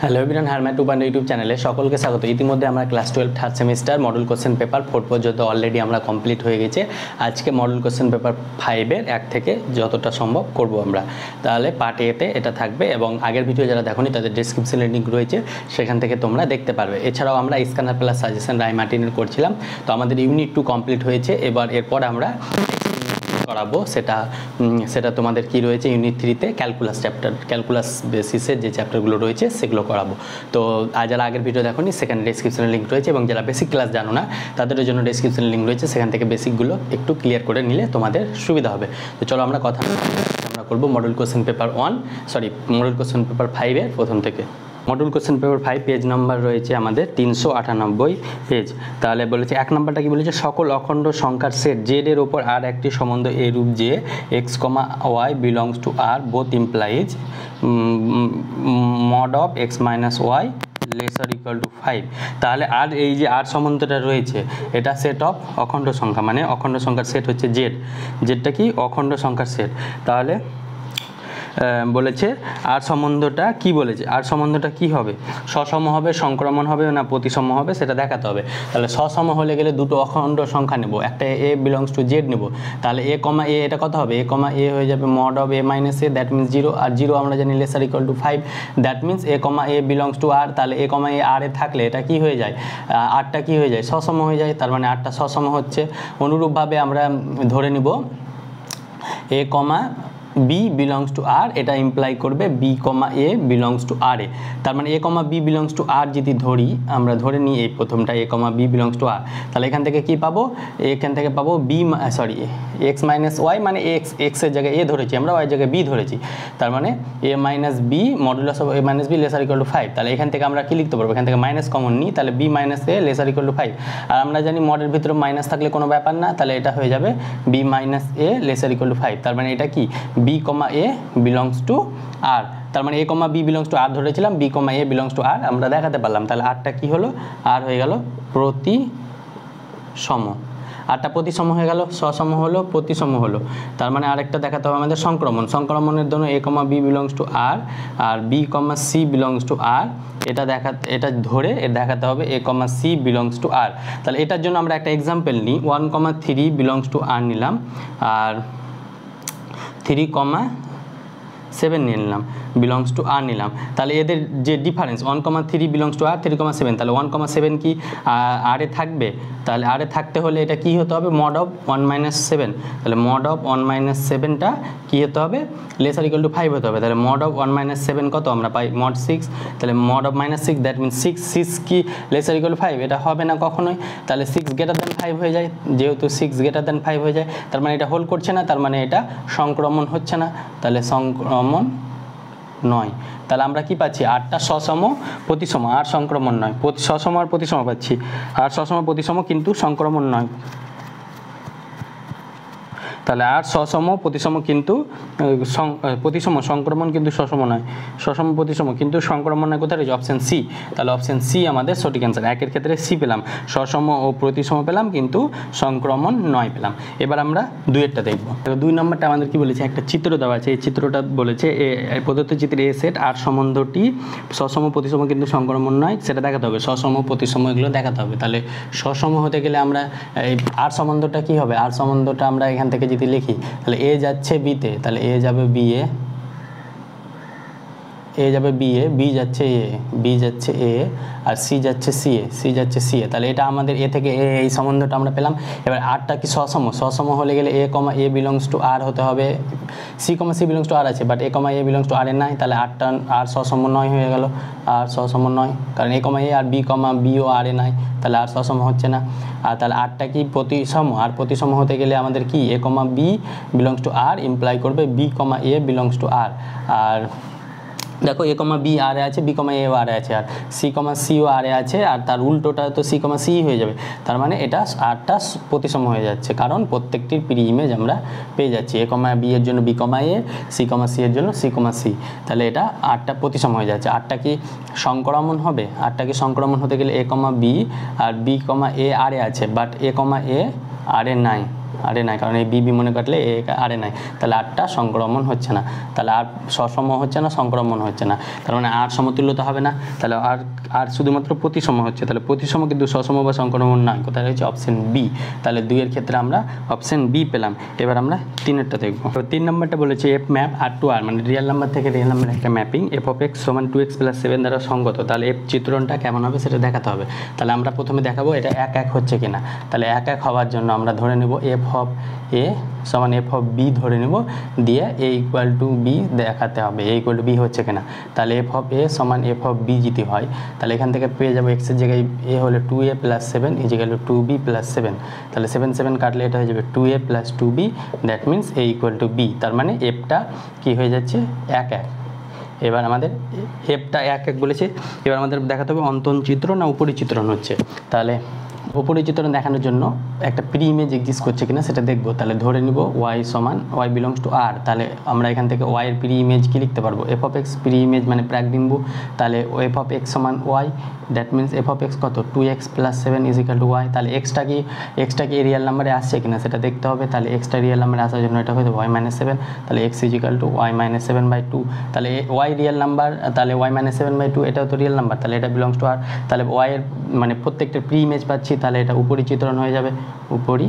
Hello everyone, হারম্যাট 2.0 YouTube চ্যানেলে সকলকে স্বাগত। ইতিমধ্যে আমরা class 12 third semester model question paper 4 পর্যন্ত অলরেডি আমরা কমপ্লিট হয়ে গেছে। আজকে মডেল কোশ্চেন পেপার 5-এর 1 থেকে যতটা সম্ভব করব আমরা। তাহলে পার্ট এতে এটা থাকবে এবং আগের ভিডিও যারা দেখোনি তাদের ডেসক্রিপশনে লিঙ্ক রয়েছে, সেখান থেকে তোমরা দেখতে পারবে। এছাড়াও আমরা স্ক্যানার প্লাস সাজেশন রায় মার্টিনের করছিলাম, তো আমাদের ইউনিট 2 কমপ্লিট হয়েছে। এরপর আমরা করাবো সেটা তোমাদের কি রয়েছে ইউনিট 3-তে ক্যালকুলাস চ্যাপ্টার, ক্যালকুলাস বেসিসের যে চ্যাপ্টারগুলো রয়েছে সেগুলো করাবো। তো যারা আগের ভিডিও দেখোনি সেখানে ডেসক্রিপশনে লিঙ্ক রয়েছে, এবং যারা বেসিক ক্লাস জানো না তাদের জন্য ডেসক্রিপশনে লিঙ্ক রয়েছে, সেখান থেকে বেসিকগুলো একটু ক্লিয়ার করে নিলে তোমাদের সুবিধা হবে। তো চলো আমরা আমরা করবো মডেল কোশ্চেন পেপার 5-এর প্রথম থেকে। Model question paper 5 page number রয়েছে আমাদের 398 পেজ। তাহলে বলেছে 1 নাম্বারটা কি বলেছে, সকল অখণ্ড সংখ্যার সেট জেড এর ওপর আর একটি সম্বন্ধ এরূপ যে x, y belongs to r both implies mod of x minus y laser equal to 5। তাহলে আর এই যে আর সম্বন্ধটা রয়েছে এটা সেট অফ অখণ্ড সংখ্যা, মানে অখণ্ড সংখ্যার সেট হচ্ছে জেডটা কি অখণ্ড সংখ্যার সেট। তাহলে বলেছে আর সম্বন্ধটা কি বলেছে, আর সম্বন্ধটা কি হবে, সসম হবে, সংক্রমণ হবে না প্রতিসম হবে সেটা দেখাতে হবে। তাহলে সসম হলে গেলে দুটো অখণ্ড সংখ্যা নেব, একটা এ বিলংস টু জেড নেব। তাহলে এ কমা এ এটা কত হবে, এ কমা এ হয়ে যাবে mod of a minus a, that means 0, আর 0 আমরা জানি lesser equal to 5, that means a comma a belongs to R. তাহলে এ কমা এ আর এ থাকলে এটা কি হয়ে যায়, আরটা কি হয়ে যায় সসম হয়ে যায়, তার মানে আরটা সসম হচ্ছে। অনুরূপভাবে আমরা ধরে নিব a comma b belongs to R, এটা ইমপ্লাই করবে b comma a belongs to R এ। তার মানে a comma b belongs to R যদি আমরা ধরে নিই এই প্রথমটা a comma b belongs to R, তাহলে এখান থেকে কি পাবো, এখান থেকে পাবো এক্স মাইনাস ওয়াই, মানে এক্সের জায়গায় এ ধরেছি আমরা, ওয়াই জায়গায় বি ধরেছি। তার মানে a minus b modulus of a minus b lesser equal to 5। তাহলে এখান থেকে আমরা কি লিখতে পারবো, এখান থেকে মাইনাস কমন নিই, তাহলে B minus A lesser equal to 5। আর আমরা জানি মডের ভিতরে মাইনাস থাকলে কোনো ব্যাপার না, তাহলে এটা হয়ে যাবে b minus A lesser equal to 5। তার মানে এটা কি b comma a belongs to R, তার মানে a comma b belongs to R ধরেছিলাম, b comma a belongs to R আমরা দেখাতে পারলাম। তাহলে আরটা কি হলো, আর হয়ে গেল প্রতিসম, আরটা প্রতিসম হয়ে গেল, সসম হলো প্রতিসম হলো। তার মানে আরেকটা দেখাতে হবে আমাদের সংক্রমণের জন্য a comma b belongs to R, আর b comma c belongs to R, এটা ধরে দেখাতে হবে a comma c belongs to R. তাহলে এটার জন্য আমরা একটা এক্সাম্পল নিই, 1,3 বিলংস টু আর নিলাম, আর 3,7 নিয়ে নিলাম বিলংস টু আর নিলাম। তাহলে এদের যে ডিফারেন্স 1,3 বিলংস টু আর, 3,7, তাহলে 1,7 কি আর এ থাকবে, তাহলে আর এ থাকতে হলে এটা কি হতে হবে মড অফ 1-7। তাহলে মড অফ 1-7টা কি হতে হবে লেসার ইকুয়াল টু 5 হতে হবে। তাহলে মড অফ 1-7 কত আমরা পাই মড 6, তাহলে মড অফ -6 দ্যাট মিনস 6 কি লেসার ইকুয়াল টু 5, এটা হবে না কখনোই। তাহলে 6 গ্রেটার দ্যান 5 হয়ে যায়, যেহেতু 6 গ্রেটার দ্যান 5 হয়ে যায় তার মানে এটা হোল করছে না, তার মানে এটা সংক্রমণ হচ্ছে না, তাহলে সংক্রমণ নয়। তাহলে আমরা কি পাচ্ছি, আরটা সসম প্রতিসম, আর সংক্রমণ নয়, সসম আর প্রতিসম পাচ্ছি, আর সসম প্রতিসম কিন্তু সংক্রমণ নয়। তাহলে আর সসম প্রতিসম কিন্তু প্রতিসম, সংক্রমণ কিন্তু সসম নয়, সসম প্রতিসম কিন্তু সংক্রমণ নয়। কোথায় রয়েছে অপশান সি। তাহলে অপশান সি আমাদের সঠিক অ্যান্সার। একের ক্ষেত্রে সি পেলাম, সসম ও প্রতিসম পেলাম কিন্তু সংক্রমণ নয় পেলাম। এবার আমরা দুইয়েরটা দেখবো। 2 নম্বরটা আমাদের কি বলেছে, একটা চিত্র দেওয়া আছে, এই চিত্রটা বলেছে প্রদত্ত চিত্রে এ সেট আর সম্বন্ধটি সসম প্রতিসম কিন্তু সংক্রমণ নয় সেটা দেখাতে হবে, সসম প্রতিসম এগুলো দেখাতে হবে। তাহলে সসম হতে গেলে আমরা এই আর সম্বন্ধটা কি হবে, আর সম্বন্ধটা আমরা এখান থেকে যদি লিখি, তাহলে এ যাচ্ছে বিতে, তাহলে এ যাবে বি এ যাবে বি এ, বি যাচ্ছে এ, আর সি যাচ্ছে সি এ, তাহলে এটা আমাদের এ থেকে এই সম্বন্ধটা আমরা পেলাম। এবার আরটা কি সসম হলে গেলে এ comma a belongs to R হতে হবে, c comma c belongs to R আছে, but a comma a belongs to R এ নাই, তাহলে আরটা আর সসম নয় হয়ে গেল, আর সসম নয়, কারণ এ কমা এ আর বি কমা বিও আর এ নাই, তাহলে আর সসম হচ্ছে না। আর তাহলে আরটা কি প্রতিসম, আর প্রতিসম হতে গেলে আমাদের কি a comma b belongs to R imply করবে b comma a belongs to R. আর দেখো এ কমা বি আর এ আছে, বি কমা এও আর এ আছে, আর সি কমা সিও আর এ আছে, আর তার উল্টোটা তো সি কমা সি হয়ে যাবে। তার মানে এটা আরটা প্রতিসম হয়ে যাচ্ছে, কারণ প্রত্যেকটির প্রি ইমেজ আমরা পেয়ে যাচ্ছি, এ কমা বি এর জন্য বি কমা এ, সি কমা সি এর জন্য সি কমা সি, তাহলে এটা আরটা প্রতিসম হয়ে যাচ্ছে। আরটা কি সংক্রমণ হবে, আরটা কি সংক্রমণ হতে গেলে এ কমা বি আর বি কমা এ আর এ আছে, বাট এ কমা এ আর এ নাই, আরে নাই, কারণ এই বি মনে কাটলে এ আরে নাই, তাহলে আরটা সংক্রমণ হচ্ছে না, তাহলে আর সসম হচ্ছে না, সংক্রমণ হচ্ছে না, তার মানে আর সমতুল্যতা হবে না, তাহলে আর শুধুমাত্র প্রতিসম হচ্ছে, তাহলে প্রতিসম কিন্তু সসম বা সংক্রমণ নয়, কোথায় রয়েছে অপশন বি, তাহলে 2 এর ক্ষেত্রে আমরা অপশন বি পেলাম। এবার আমরা 3-এরটা দেখব। তো 3 নম্বরটা বলেছে এফ ম্যাপ আর টু আর, মানে রিয়েল নাম্বার থেকে রিয়েল নাম্বার একটা ম্যাপিং এফ অফ এক্স সমান 2x + 7 দ্বারা সঙ্গত, তাহলে এফ চিত্রণটা কেমন হবে সেটা দেখাতে হবে। তাহলে আমরা প্রথমে দেখাবো এটা 1-1 হচ্ছে কিনা, তাহলে 1-1 হওয়ার জন্য আমরা ধরে নেব এফ অফ এ সমান এফ অফ বি ধরে নেব, দিয়ে এ ইকুয়াল টু বি দেখাতে হবে, এ ইকুয়াল টু বি হচ্ছে কিনা, তাহলে এফ অফ এ সমান এফ অফ বি যদি হয়, তাহলে এখান থেকে পেয়ে যাবো এক্সের জায়গায় এ হলে 2a + 7 ইজিক্যাল টু 2b + 7, তাহলে 7 7 কাটলে এটা হয়ে যাবে 2a + 2b, that means A equal to B, তার মানে এফটা কি হয়ে যাচ্ছে 1-1। এবার আমাদের এফটা 1-1 বলেছে, এবার আমাদের দেখাতে হবে অন্তন চিত্র না উপরি চিত্রণ হচ্ছে, তাহলে উপরি চিত্রণ দেখানোর জন্য একটা প্রি ইমেজ এক্সিস্ট করছে কিনা সেটা দেখবো। তাহলে ধরে নিব ওয়াই সমান ওয়াই বিলংস টু আর, তাহলে আমরা এখান থেকে ওয়াই এর প্রি ইমেজ কি লিখতে পারবো, F of X pre image মানে প্রাকবিন্দু, তাহলে এফ অফ এক্স সমান Y, that means F of X কত 2x + 7 ইজিক্যাল টু ওয়াই, তাহলে এক্সটা কি রিয়েল নাম্বারে আসছে কিনা সেটা দেখতে হবে, তাহলে এক্সটা রিয়েল নাম্বারে আসার জন্য এটা হয়তো ওয়াই - 7, তাহলে এক্স ইজিক্যাল টু ওয়াই - 7/2, তাহলে ওয়াই রিয়েল নাম্বার, তাহলে ওয়াই - 7/2 এটাও তো রিয়েল নাম্বার, তাহলে এটা বিলংস টু আর, তাহলে ওয়াই এর মানে প্রত্যেকটা প্রি ইমেজ পাচ্ছি, তাহলে এটা উপরি চিত্রণ হয়ে যাবে, উপরি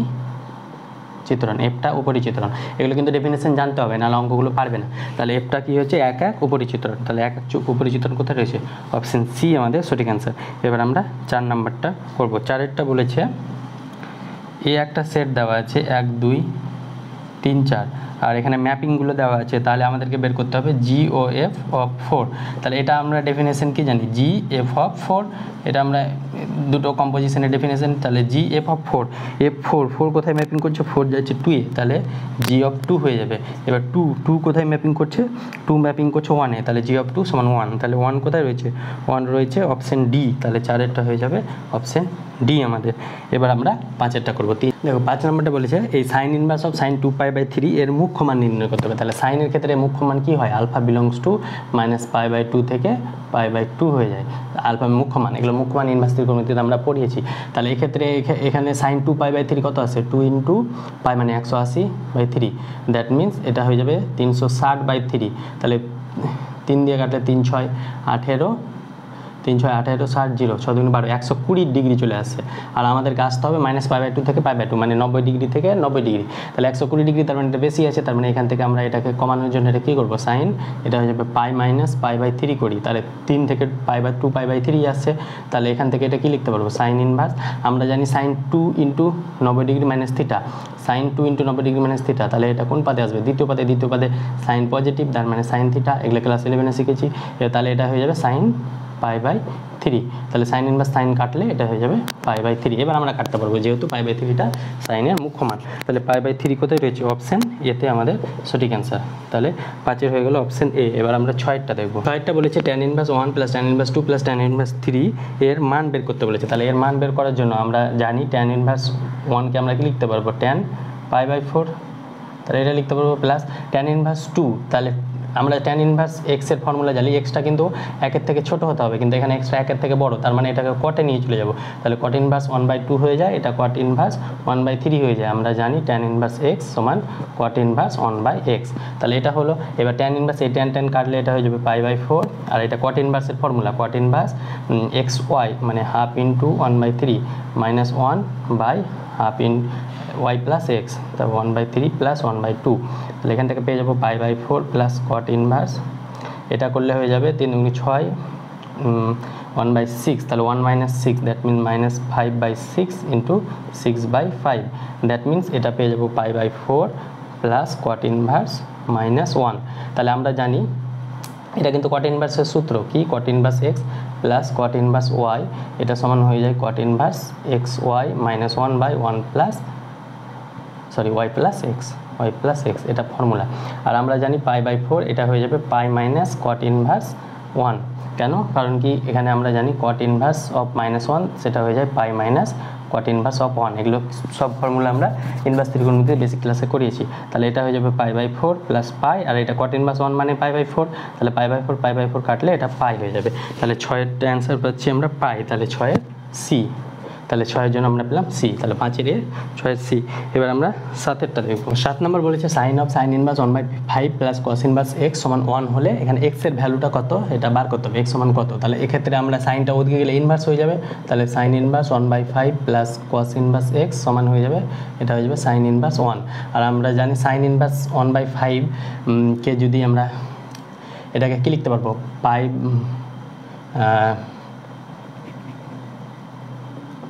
চিত্রণ, এফটা উপরি চিত্রণ, এগুলো কিন্তু ডেফিনেশন জানতে হবে, নাহলে অঙ্কগুলো পারবে না। তাহলে এফটা কি হচ্ছে 1-1 উপরি চিত্রণ, তাহলে 1-1 উপরি চিত্রণ কোথায় রয়েছে, অপশন সি আমাদের সঠিক অ্যান্সার। এবার আমরা 4 নাম্বারটা করব। 4-এরটা বলেছে এ একটা সেট দেওয়া আছে 1 2 3 4, আর এখানে ম্যাপিংগুলো দেওয়া আছে, তাহলে আমাদেরকে বের করতে হবে জি ও এফ অফ 4, তাহলে এটা আমরা ডেফিনেশন কি জানি, জি এফ অফ 4, এটা আমরা দুটো কম্পোজিশনের ডেফিনেশন, তাহলে জি এফ অফ 4, এফ 4 কোথায় ম্যাপিং করছে, 4 যাচ্ছে 2 এ, তাহলে জি অফ 2 হয়ে যাবে। এবার 2 কোথায় ম্যাপিং করছে, 2 ম্যাপিং করছে 1 এ, তাহলে জি অফ 2 সমান 1, তাহলে 1 কোথায় রয়েছে, 1 রয়েছে অপশন ডি, তাহলে 4-এরটা হয়ে যাবে অপশন ডি আমাদের। এবার আমরা 5-এরটা করবো। দেখো 5 নম্বরটা বলেছে এই সাইন ইনভার্স অফ sin 2π/3 এর মুখ্য মান নির্ণয় করতে হবে, তাহলে সাইনের ক্ষেত্রে মুখ্য মান কি হয়, আলফা বিলংস টু -π/2 থেকে π/2 হয়ে যায়, আলফা মুখ্য মান, এগুলো মুখ্য মান ইনভার্স ত্রিকোণমিতিতে আমরা পড়িয়েছি। তাহলে এক্ষেত্রে এখানে sin 2π/3 কত আছে, 2 × π মানে 180/3, দ্যাট মিনস এটা হয়ে যাবে 360/3, তাহলে 3 দিয়ে কাটলে 3 × 6 = 18, 3 × 6 = 18, 60 6 × 12 120 ডিগ্রি চলে আসছে, আর আমাদেরকে আসতে হবে -π/2 থেকে π/2 মানে 90 ডিগ্রি থেকে 90 ডিগ্রি, তাহলে 120 ডিগ্রি, তার মানে এটা বেশি আছে, তার মানে এখান থেকে আমরা এটাকে কমানোর জন্য এটা কী করবো, সাইন এটা হয়ে যাবে π - π/3 করি, তাহলে 3 থেকে π/2 π/3 আসছে, তাহলে এখান থেকে এটা কি লিখতে পারবো, সাইন ইনভার্স, আমরা জানি sine 2 × 90 degree - theta, sine 2 × 90 degree - theta, তাহলে এটা কোন পাদে আসবে, দ্বিতীয় পাদে সাইন পজিটিভ, তার মানে সাইন থিটা, এগুলো ক্লাস 11-এ শিখেছি, তাহলে এটা হয়ে যাবে সাইন π/3, তাহলে সাইন ইনভার্স সাইন কাটলে এটা হয়ে যাবে π/3, এবার আমরা কাটতে পারবো যেহেতু π/3টা সাইনের মুখ্য মান, তাহলে π/3 কোথায় রয়েছে, অপশন এতে আমাদের সঠিক অ্যান্সার, তাহলে 5-এর হয়ে গেল অপশন এ। এবার আমরা 6-এরটা দেখবো। 6-এরটা বলেছে tan inverse 1 + tan inverse 2 + tan inverse 3 এর মান বের করতে বলেছে, তাহলে এর মান বের করার জন্য আমরা জানি tan ইনভার্স 1 কে আমরা কি লিখতে পারবো, tan π/4, তাহলে এটা লিখতে পারবো, প্লাস tan ইনভার্স 2, তাহলে আমরা tan ইনভার্স x এর ফর্মুলা জানি, এক্সটা কিন্তু 1-এর থেকে ছোট হতে হবে, কিন্তু এখানে এক্সটা 1-এর থেকে বড়, তার মানে এটাকে কটে নিয়ে চলে যাব, তাহলে cot ইনভার্স 1/2 হয়ে যায়, এটা cot ইনভার্স 1/3 হয়ে যায়, আমরা জানি tan ইনভার্স x সমান cot ইনভার্স 1/x, তাহলে এটা হলো। এবার tan ইনভার্স এই tan কাটলে এটা হয়ে যাবে π/4, আর এটা cot ইনভার্সের ফর্মুলা cot ইনভার্স xy মানে half into 1/3 minus 1/2 y plus x, তারপর 1/3 প্লাস 1/2, তাহলে এখান থেকে পেয়ে যাবো π/4 প্লাস cot ইনভার্স, এটা করলে হয়ে যাবে 3 × 6 1/6, তাহলে 1 - 6 দ্যাট মিনস -5/6 × 6/5, দ্যাট মিনস এটা পেয়ে যাবো π/4 প্লাস cot ইনভার্স -1, তাহলে আমরা জানি এটা কিন্তু cot ইনভার্সের সূত্র কি, cot inverse x plus cot inverse y, এটা সমান হয়ে যায় cot inverse xy - 1/1 plus y plus x, এটা ফর্মুলা, আর আমরা জানি π/4 এটা হয়ে যাবে π মাইনাস cot ইনভার্স 1, কেন, কারণ কি এখানে আমরা জানি cot ইনভার্স অফ -1 সেটা হয়ে যায় π মাইনাস cot ইনভার্স অফ 1, এগুলো সব ফর্মুলা আমরা ইনভার্স ত্রিকোণমিতিতে বেসিক ক্লাসে করিয়েছি, তাহলে এটা হয়ে যাবে π/4 প্লাস π, আর এটা cot ইনভার্স 1 মানে π/4, তাহলে π/4 কাটলে এটা π হয়ে যাবে, তাহলে 6-এরটা অ্যান্সার পাচ্ছি আমরা π, তাহলে 6-এর সি, তাহলে 6-এর জন্য আমরা পেলাম সি, তাহলে 5-এর এ, 6-এর সি। এবার আমরা 7-এরটা দেখব। 7 নম্বর বলেছে sign inverse 1/5 plus cos inverse x সমান 1 হলে এখানে এক্সের ভ্যালুটা কত এটা বার করতে হবে, এক্স সমান কত। তাহলে এক্ষেত্রে আমরা সাইনটা ওদিকে গেলে ইনভার্স হয়ে যাবে, তাহলে sign inverse 1/5 plus cos inverse x সমান হয়ে যাবে, এটা হয়ে যাবে সাইন ইনভার্স 1। আর আমরা জানি সাইন ইনভার্স 1/5 কে যদি আমরা এটাকে কি লিখতে পারবো,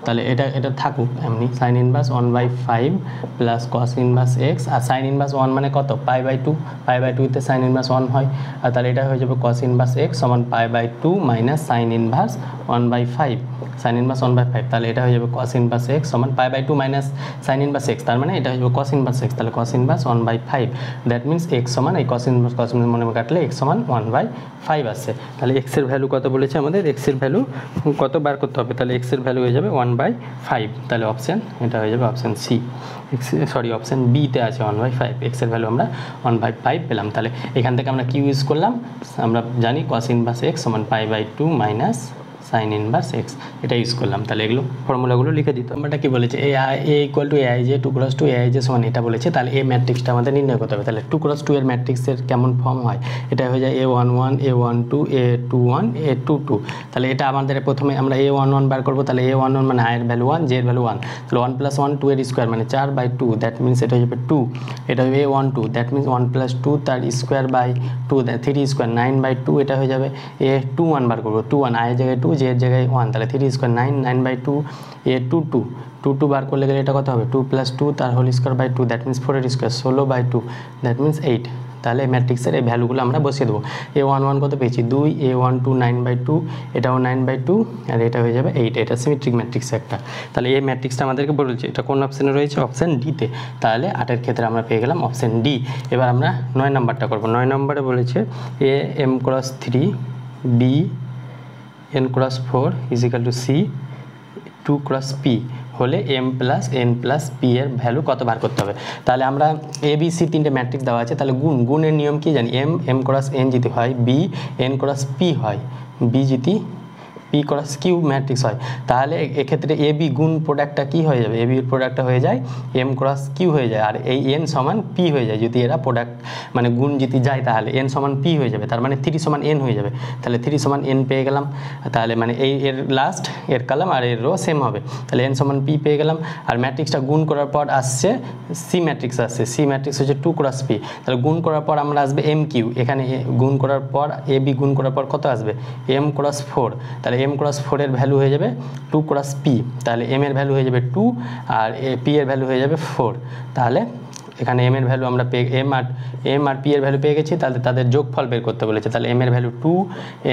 তাহলে এটা থাকুক এমনি, sine inverse 1/5 plus cos inverse x. আর সাইন ইনভার্স 1 মানে কত, π/2, π/2তে সাইন ইনভার্স 1 হয়। আর তাহলে এটা হয়ে যাবে কস ইনভার্স এক্স সমান π/2 minus sine inverse 1/5, sine inverse 1/5। তাহলে এটা হয়ে যাবে কস ইনভার্স এক্স সমান π/2 মাইনাস সাইন ইনভার্স এক্স, তার মানে এটা হয়ে যাবে কস ইনভার্স এক্স। তাহলে cos inverse 1/5, that means x সমান এই কস ইনভার্স মনে কাটলে এক্স সমান 1/5 আসছে। তাহলে এক্সের ভ্যালু কত বলেছে আমাদের, এক্সের ভ্যালু কত বার করতে হবে, তাহলে এক্সের ভ্যালু হয়ে যাবে 1/5। তাহলে অপশান এটা হয়ে যাবে অপশান সি, অপশান বিতে আছে 1/5, এক্সের ভ্যালু আমরা 1/5 পেলাম। তাহলে এখান থেকে আমরা কি ইউজ করলাম, আমরা জানি কস ইনভার্স এক্স সমান π/2 মাইনাস সাইন ইনভার্স এক্স, এটা ইউজ করলাম। তাহলে এগুলো ফর্মুলাগুলো লিখে দিত। আমরা কি বলেছে, a equal to aij 2x2 aij সমান এটা বলেছে। তাহলে এই ম্যাট্রিক্সটা আমাদের নির্ণয় করতে হবে। তাহলে 2x2 এর ম্যাট্রিক্সের কেমন ফর্ম হয়, এটা হয়ে যায় a11 a12 a21 a22। তাহলে এটা আমাদের প্রথমে আমরা a11 বার করবো, তাহলে a11 মানে i এর ভ্যালু 1, j এর ভ্যালু 1, তাহলে 1 + 1 2 এর স্কোয়ার মানে 4/2, দ্যাট মিনস এটা হয়ে যাবে 2। এটা হবে a12, দ্যাট মিনস 1 + 2 তার স্কোয়ার বাই 2, 3 স্কোয়ার 9/2, এটা হয়ে যাবে a21 বার করবো, 21 i এর জায়গায় 2, j এর জায়গায় 1, তাহলে 3 স্কোয়ার 9, 9/2 a22 বার করলে গেলে এটা কত হবে, 2 + 2 তার whole square by 2, that means 4 এর স্কোয়ার 16/2, দ্যাট মিনস 8। তাহলে ম্যাট্রিক্সের এই ভ্যালুগুলো আমরা বসিয়ে দেবো। a11 কত পেয়েছি 2, a12 9/2, এটাও 9/2, আর এটা হয়ে যাবে 8। এটা সিমেট্রিক ম্যাট্রিক্স একটা। তাহলে এই ম্যাট্রিক্সটা আমাদেরকে বলেছে এটা কোন অপশানে রয়েছে, অপশান ডিতে। তাহলে 8-এর ক্ষেত্রে আমরা পেয়ে গেলাম অপশান ডি। এবার আমরা 9 নম্বরটা করবো। 9 নম্বরে বলেছে a m × 3 b n × 4 = c 2 × p হলে m + n + p এর ভ্যালু কত বার করতে হবে। তাহলে আমরা a b c তিনটে ম্যাট্রিক্স দেওয়া আছে, তাহলে গুণের নিয়ম কি জানি, m × n যদি হয় b n × p হয়, b যদি p × q ম্যাট্রিক্স হয়, তাহলে এক্ষেত্রে এ বি গুণ প্রোডাক্টটা কী হয়ে যাবে, এ বির প্রোডাক্টটা হয়ে যায় m × q হয়ে যায়, আর এই n সমান p হয়ে যায়। যদি এরা প্রোডাক্ট মানে গুণ যদি যায় তাহলে n সমান p হয়ে যাবে, তার মানে 3 সমান n হয়ে যাবে। তাহলে 3 সমান n পেয়ে গেলাম। তাহলে মানে এর লাস্ট এর কলাম আর এর রো সেম হবে, তাহলে n সমান p পেয়ে গেলাম। আর ম্যাট্রিক্সটা গুণ করার পর আসছে সি ম্যাট্রিক্স আসছে, সি ম্যাট্রিক্স হচ্ছে 2 × p। তাহলে গুণ করার পর আমরা আসবে m/q, এখানে গুণ করার পর এ বি গুণ করার পর কত আসবে m × 4, তাহলে m × 4 এর ভ্যালু হয়ে যাবে 2 × p, তাহলে m এর ভ্যালু হয়ে যাবে 2 আর p এর ভ্যালু হয়ে যাবে 4। তাহলে এখানে m এর ভ্যালু আমরা m আর p এর ভ্যালু পেয়ে গেছি, তাহলে তাদের যোগফল বের করতে বলেছে। তাহলে m এর ভ্যালু 2,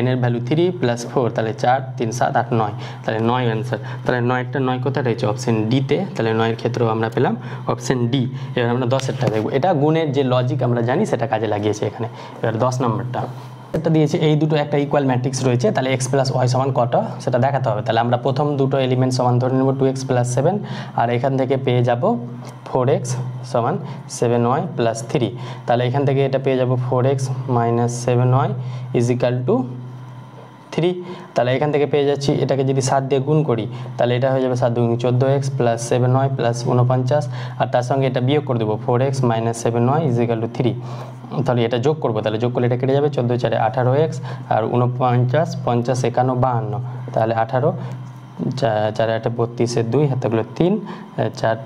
n এর ভ্যালু 3 + 4, তাহলে 4 3 7 8 9, তাহলে 9 অ্যান্সার। তাহলে 9টা 9 কোথায় রয়েছে, অপশন ডিতে। তাহলে 9-এর ক্ষেত্রেও আমরা পেলাম অপশন ডি। এবার আমরা 10-এরটা দেখব। এটা গুণের যে লজিক আমরা জানি সেটা কাজে লাগিয়েছে এখানে। এবার 10 নম্বরটা এটা দিয়েছে, এই দুটো একটা ইকুয়াল ম্যাট্রিক্স রয়েছে, তাহলে x + y সমান কত সেটা দেখাতে হবে। তাহলে আমরা প্রথম দুটো এলিমেন্ট সমান ধরে নেব 2x + 7, আর এখান থেকে পেয়ে যাব 4x সমান 7y + 3। তাহলে এখান থেকে এটা পেয়ে যাব 4x - 7y = 3। তাহলে এখান থেকে পেয়ে যাচ্ছি, এটাকে যদি 7 দিয়ে গুণ করি তাহলে এটা হয়ে যাবে 7 × 2 = 14x + 7y + 49, আর তার সঙ্গে এটা বিয়োগ করে দেবো 4x - 7y = 3। তাহলে এটা যোগ করবো, তাহলে যোগ করলে এটা কেটে যাবে 14 × 4 = 18x, আর 49 50 51 52, তাহলে 18 4 8 32 2 হাতগুলো 3 4।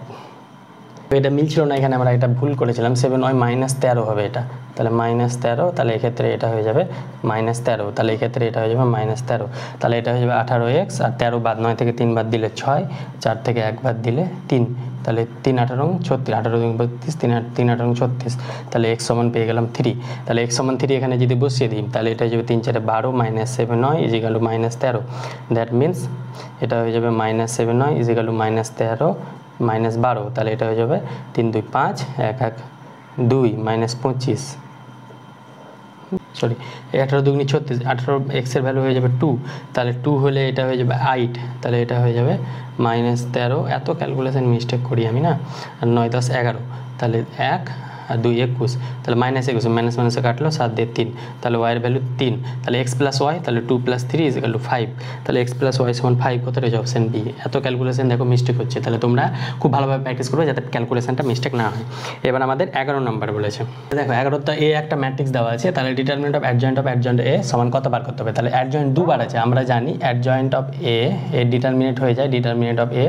এটা মিলছিল না, এখানে আমরা এটা ভুল করেছিলাম, 7y - 13 হবে এটা, তাহলে -13, তাহলে এক্ষেত্রে এটা হয়ে যাবে -13, তাহলে এক্ষেত্রে এটা হয়ে যাবে -13, তাহলে এটা হয়ে যাবে 18x, আর 13 বাদ 9 থেকে 3 বাদ দিলে 6, 4 থেকে 1 বাদ দিলে 3, তাহলে 3 × 18 = 36, 18 × 2 = 32, 3 × 18 = 36, তাহলে x সমান পেয়ে গেলাম 3। তাহলে x সমান 3 এখানে যদি বসিয়ে দিই তাহলে এটা হয়ে যাবে 3 × 4 = 12 - 7y = -13, দ্যাট মিনস এটা হয়ে যাবে -7y = -13 - 12, তাহলে এটা হয়ে যাবে 3 2 5 1 1 2 -25, সরি 18 2 × 36, 18 x এর ভ্যালু হয়ে যাবে 2, তাহলে 2 হলে এটা হয়ে যাবে 8, তাহলে এটা হয়ে যাবে -13, এত ক্যালকুলেশন মিস্টেক করি আমি না, আর 9 10 11, তাহলে 1 আর 2 21, তাহলে -21, মাইনাস মাইনাসে কাটলো, 7 দিয়ে 3, তাহলে y এর ভ্যালু 3, তাহলে x প্লাস ওয়াই, তাহলে 2 প্লাস 3 = 5, তাহলে x প্লাস ওয়াই সমান 5, কোথায় রয়েছে অপশন বি। এত ক্যালকুলেশন দেখো মিস্টেক হচ্ছে, তাহলে তোমরা খুব ভালোভাবে প্র্যাকটিস করবে যাতে ক্যালকুলেশনটা মিস্টেক না হয়। এবার আমাদের 11 নম্বর বলেছে, দেখো 11টা এ একটা ম্যাট্রিক্স দেওয়া আছে, তাহলে ডিটারমিনেন্ট অফ অ্যাডজয়েন্ট এ সমান কত বার করতে হবে। তাহলে অ্যাডজয়েন্ট দুবার আছে, আমরা জানি অ্যাডজয়েন্ট অফ এ ডিটারমিনেন্ট হয়ে যায় ডিটারমিনেন্ট অফ এ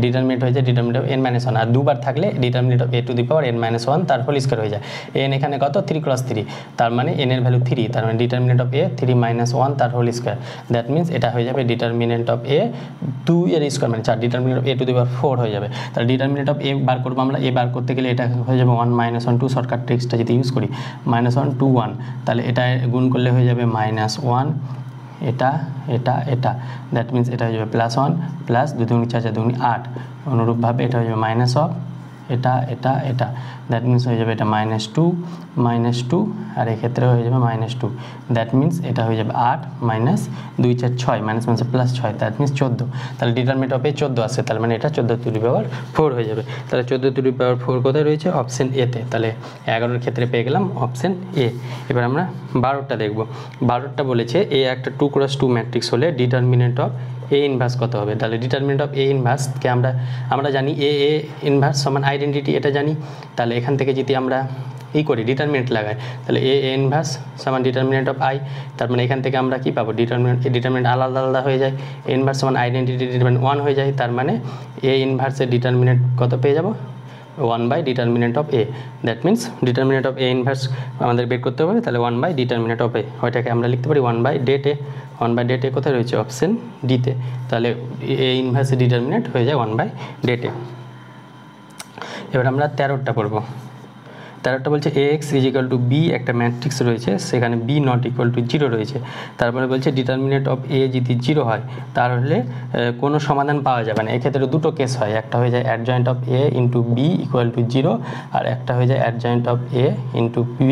ডিটারমিনেন্ট হয়ে যায় ডিটারমিনেন্ট অফ n-1, আর দুবার থাকলে ডিটারমিনেন্ট অফ a⁻n-1 তার হোল স্কয়ার হয়ে যায়। n এখানে কত 3 × 3, তার মানে n এর ভ্যালু 3, তার মানে ডিটারমিনেন্ট অফ a 3 - 1 তার হোল স্কয়ার, দ্যাট মিন্স এটা হয়ে যাবে ডিটারমিনেন্ট অফ a 2 এর স্কয়ার মানে 4, ডিটারমিনেন্ট অফ a⁴ হয়ে যাবে। তাহলে ডিটারমিনেন্ট অফ a বার করবো আমরা, a বার করতে গেলে এটা হয়ে যাবে 1 - 1 2, শর্টকাট ট্রিক্সটা যদি ইউজ করি -1 2 1, তাহলে এটা গুণ করলে হয়ে যাবে -1, এটা এটা এটা, দ্যাট মিন্স এটা হয়ে যাবে +1 প্লাস 2 × 4 = 4 × 8, অনুরূপভাবে এটা হয়ে যাবে মাইনাস অফ এটা এটা এটা, দ্যাট মিন্স হয়ে যাবে এটা -2 আর এক্ষেত্রে হয়ে যাবে -2, দ্যাট মিন্স এটা হয়ে যাবে 8 - 2 4 6 -6 দ্যাট মিন্স 14, তাহলে ডিটারমিনেন্ট অফ এ 14 আসছে, তার মানে এটা 14⁴ হয়ে যাবে। তাহলে 14⁴ কোথায় রয়েছে অপশন এতে, তাহলে 11-এর ক্ষেত্রে পেয়ে গেলাম অপশন এ। এবার আমরা 12টা দেখব। 12টা বলেছে এ একটা 2 × 2 ম্যাট্রিক্স হলে ডিটারমিনেন্ট অফ এ ইনভার্স কত হবে। তাহলে ডিটারমিনেন্ট অফ এ ইনভার্সকে আমরা জানি এ ইনভার্স সমান আইডেন্টিটি, এটা জানি। তাহলে এখান থেকে যদি আমরা করি ডিটারমিনেন্ট লাগাই, তাহলে এ ইনভার্স সমান ডিটারমিনেন্ট অফ আই, তার মানে এখান থেকে আমরা কি পাবো ডিটারমিনেন্ট আলাদা আলাদা হয়ে যায়, এ ইনভার্স সমান আইডেন্টিটি ডিটারমিনেন্ট 1 হয়ে যায়, তার মানে এ ইনভার্সের ডিটারমিনেন্ট কত পেয়ে যাব 1/ডিটারমিনেন্ট of a, that means determinant of a inverse আমাদের বের করতে হবে, তাহলে 1/ডিটারমিনেন্ট অফ এ, ওইটাকে আমরা লিখতে পারি 1/det, 1/det কোথায় রয়েছে অপশন ডিতে, তাহলে এ ইনভার্সের ডিটারমিনেন্ট হয়ে যায় 1/det। এবার আমরা 13টা পড়বো। 13টা বলছে ax = b একটা ম্যাট্রিক্স রয়েছে, সেখানে b ≠ 0 রয়েছে, তারপরে বলছে ডিটারমিনেন্ট অফ a যদি 0 হয় তাহলে কোনো সমাধান পাওয়া যাবে না। এক্ষেত্রে দুটো কেস হয়, একটা হয়ে যায় অ্যাডজয়েন্ট অফ a × b = 0, আর একটা হয়ে যায় অ্যাডজয়েন্ট অফ a × b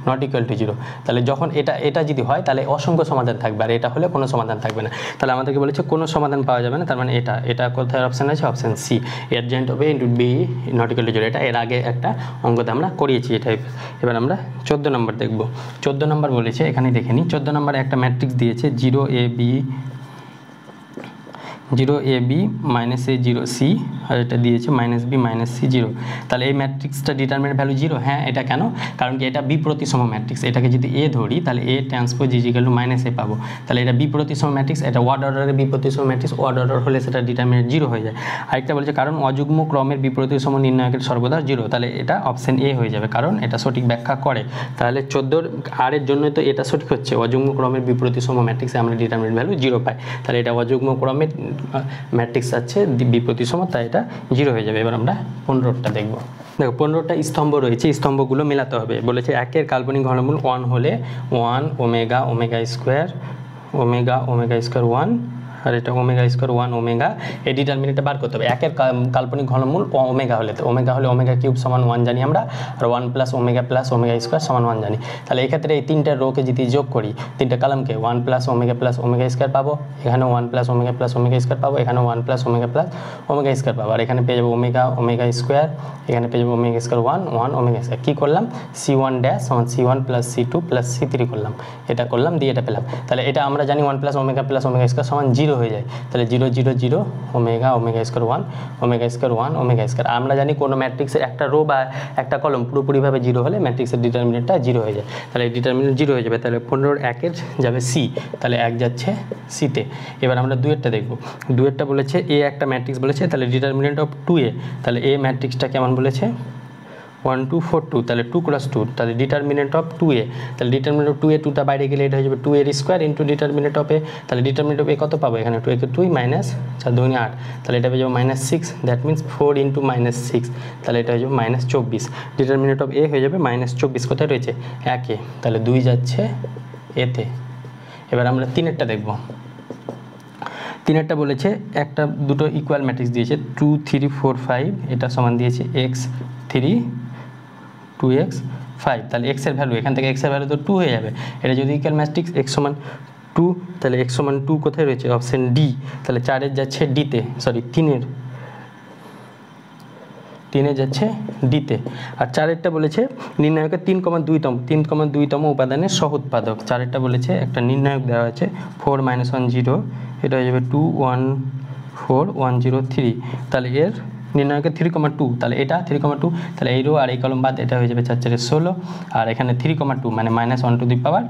≠ 0। তাহলে যখন এটা যদি হয় তাহলে অসংখ্য সমাধান থাকবে, আর এটা হলে কোনো সমাধান থাকবে না। তাহলে আমাদেরকে বলেছে কোনো সমাধান পাওয়া যাবে না, তার মানে এটা কোথায় অপশান আছে option C, adjoint of a × b ≠ 0। এটা এর আগে একটা অঙ্কতে আমরা করিয়েছি এই টাইপ। এবার আমরা 14 নম্বর দেখব। 14 নম্বর বলেছে, এখানে দেখে নিই। 14 নম্বরে একটা ম্যাট্রিক্স দিয়েছে 0ab -a 0c, আর এটা দিয়েছে -b - c 0। তাহলে এই ম্যাট্রিক্সটা ডিটারমিনেন্ট ভ্যালু 0, হ্যাঁ এটা কেন, কারণ কি এটা বি প্রতিসম ম্যাট্রিক্স, এটাকে যদি এ ধরি তাহলে a ট্রান্সপোজ = -a পাবো, তাহলে এটা বি প্রতিসম ম্যাট্রিক্স, এটা ওয়ার্ড অর্ডারের বি প্রতিসম ম্যাট্রিক্স, ওয়ার্ড অর্ডার হলে সেটা ডিটারমিনেন্ট 0 হয়ে যায়। আরেকটা বলেছে কারণ অযুগ্ম ক্রমের বিপ্রতিসম নির্ণায়কের সর্বদা 0, তাহলে এটা অপশন এ হয়ে যাবে, কারণ এটা সঠিক ব্যাখ্যা করে। তাহলে 14 আর এর জন্যই তো এটা সঠিক হচ্ছে, অযুগ্ম ক্রমের বিপ্রতিসম ম্যাট্রিক্সে আমরা ডিটারমিনেন্ট ভ্যালু 0 পাই, তাহলে এটা অযুগ্ম ক্রমের ম্যাট্রিক্স আছে বিপ্রতিসম, তাই এটা 0 হয়ে যাবে। এবার আমরা 15টা দেখব। দেখো 15টা স্তম্ভ রয়েছে, স্তম্ভগুলো মেলাতে হবে। বলেছে 1-এর কাল্পনিক ঘনমূল 1 হলে 1 ওমেগা স্কোয়ার 1, আর এটা ω² 1 ওমেগা, এই ডিটারমিনেন্টটা বার করতে হবে। 1-এর কাল্পনিক ঘনমূল ওমেগা হলে, তো ওমেগা হলে ω³ সমান 1 জানি আমরা, আর 1 + ω + ω² সমান 1 জানি। তাহলে এক্ষেত্রে এই তিনটা রোকে যদি যোগ করি, তিনটা কলামকে 1 + ω + ω² পাবো, এখানে 1 + ω + ω² পাবো, এখানে 1 + ω + ω² পাবো, আর এখানে পেয়ে যাবো ω², এখানে পেয়ে যাবো ω² 1 ω²। কী করলাম c1' সমান c1 + c2 + c3 করলাম, এটা করলাম দিয়ে এটা পেলাম। তাহলে এটা আমরা জানি 1 + ω + ω² সমান 0 হয়ে যায়, তাহলে 0 0 0 ω² 1 ω²। আমরা জানি কোনো ম্যাট্রিক্সের একটা রো বা একটা কলম পুরোপুরিভাবে 0 হলে ম্যাট্রিক্সের ডিটারমিনেন্টটা 0 হয়ে যায়, তাহলে ডিটারমিনেন্ট 0 হয়ে যাবে। তাহলে 15-এর 1-এর যাবে সি, তাহলে 1 যাচ্ছে সিতে। এবার আমরা 2-এরটা দেখব। 2-এরটা বলেছে এ একটা ম্যাট্রিক্স বলেছে, তাহলে ডিটারমিনেন্ট অফ 2a, তাহলে এ ম্যাট্রিক্সটা কেমন বলেছে 1 2 4 2, তাহলে 2 × 2, তাহলে ডিটারমিনেন্ট অফ 2a, তাহলে ডিটারমিনেন্ট অফ 2a 2টা বাইরে গেলে এটা হয়ে যাবে 2a² × ডিটারমিনেন্ট অফ a, তাহলে ডিটারমিনেন্ট অফ a কত পাবো, এখানে 2 × 2 - 4 2 8, তাহলে এটা হয়ে যাবে -6, দ্যাট মিন্স 4 × -6, তাহলে এটা হয়ে যাবে -24। ডিটারমিনেন্ট অফ a হয়ে যাবে -24, কোথায় রয়েছে 1-এ, তাহলে 2 যাচ্ছে এতে। এবার আমরা 3-এরটা দেখব। 3-এরটা বলেছে একটা দুটো ইকুয়াল ম্যাট্রিক্স দিয়েছে 2 3 4 5, এটা সমান দিয়েছে x3 2x 5, তাহলে x এর ভ্যালু, এখান থেকে x এর ভ্যালু তো 2 হয়ে যাবে, এটা যদি ইকুয়াল ম্যাট্রিক্স x সমান 2, তাহলে x সমান 2 কোথায় রয়েছে অপশন ডি, তাহলে 4-এর যাচ্ছে ডিতে, সরি 3-এর 3 যাচ্ছে ডিতে। আর 4-এরটা বলেছে নির্ণায়কের 3,2তম উপাদানের সহ উৎপাদক। 4-এরটা বলেছে একটা নির্ণায়ক দেওয়া আছে 4 - 1 0, এটা হয়ে যাবে 2 1 4 1 0 3। তাহলে এর নির্ণায়কের 3,2, তাহলে এটা 3,2, তাহলে এই রো আর এই কলম বাদ, এটা হয়ে যাবে 4 4 16। আর এখানে 3,2 মানে -1 টু দি পাওয়ার